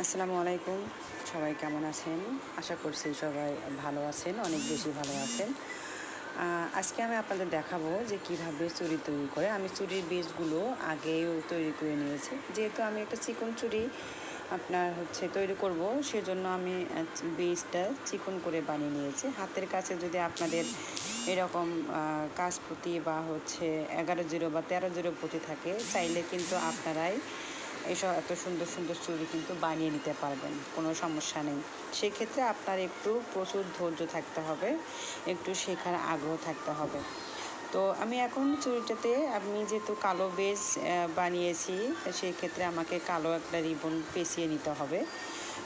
আসসালামু আলাইকুম। সবাই কেমন আছেন? আশা করছি সবাই ভালো আছেন, অনেক বেশি ভালো আছেন। আজকে আমি আপনাদের দেখাবো যে কিভাবে চুড়ি তৈরি করে। আমি চুড়ির বেসগুলো আগেও তৈরি করে নিয়েছি। যেহেতু আমি একটা চিকন চুড়ি তৈরি করব, সেজন্য আমি বেসটা চিকন করে বানিয়ে নিয়েছি। হাতের কাছে যদি আপনাদের এরকম কাঁচপুঁতি বা 11 বা 13 পুঁতি থাকে, চাইলে কিন্তু আপনারাই এসব এত সুন্দর সুন্দর চুড়ি কিন্তু বানিয়ে নিতে পারবেন, কোনো সমস্যা নেই। সেক্ষেত্রে আপনার একটু প্রচুর ধৈর্য থাকতে হবে, একটু শেখার আগ্রহ থাকতে হবে। তো আমি এখন চুড়িটাতে আমি যেহেতু কালো বেস বানিয়েছি, সেই ক্ষেত্রে আমাকে কালো একটা রিবন পেঁচিয়ে নিতে হবে।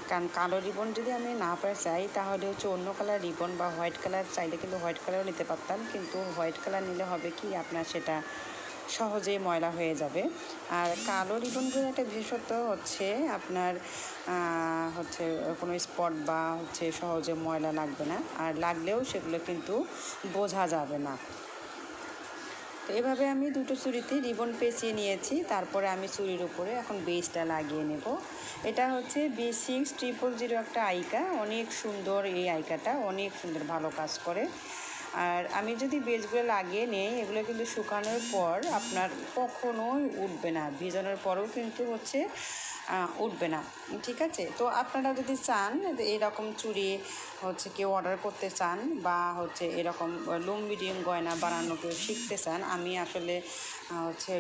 কারণ কালো রিবন যদি আমি না চাই, তাহলে অন্য কালার রিবন বা হোয়াইট কালার চাইলে কিন্তু হোয়াইট কালারও নিতে পারতাম, কিন্তু হোয়াইট কালার নিলে হবে কি আপনার সেটা সহজেই ময়লা হয়ে যাবে। আর কালো রিবনগুলোর একটা বিশেষত্ব হচ্ছে আপনার কোনো স্পট বা সহজে ময়লা লাগবে না, আর লাগলেও সেগুলো কিন্তু বোঝা যাবে না। তো এভাবে আমি দুটো চুড়িতে রিবন পেঁচিয়ে নিয়েছি। তারপরে আমি চুড়ির উপরে এখন বেসটা লাগিয়ে নেব। এটা হচ্ছে B6000 একটা আইকা, অনেক সুন্দর। এই আইকাটা অনেক সুন্দর, ভালো কাজ করে। আর আমি যদি বেসগুলো লাগিয়ে নেই, এগুলো কিন্তু শুকানোর পর আপনার কখনোই উঠবে না, ভিজানোর পরেও কিন্তু উঠবে না। ঠিক আছে? তো আপনারা যদি চান এরকম চুড়ি কেউ অর্ডার করতে চান, বা এরকম লুম্বি ডিম গয়না বানানো কেউ শিখতে চান, আমি আসলে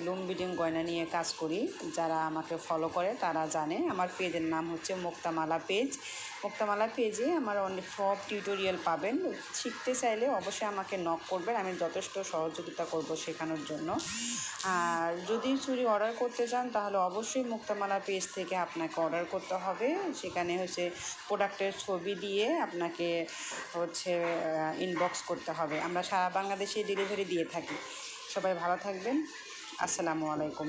লুম্বি ডিম গয়না নিয়ে কাজ করি। যারা আমাকে ফলো করে তারা জানে। আমার পেজের নাম হচ্ছে মুক্তামালা পেজ। মুক্তামালা পেজে আমার অনেক সব টিউটোরিয়াল পাবেন। শিখতে চাইলে অবশ্যই আমাকে নক করবেন, আমি যথেষ্ট সহযোগিতা করব শেখানোর জন্য। আর যদি চুড়ি অর্ডার করতে চান, তাহলে অবশ্যই মুক্তামালা পেজ থেকে আপনাকে অর্ডার করতে হবে। সেখানে প্রোডাক্টের ছবি দিয়ে আপনাকে ইনবক্স করতে হবে। আমরা সারা বাংলাদেশে ডেলিভারি দিয়ে থাকি। সবাই ভালো থাকবেন। আসসালামু আলাইকুম।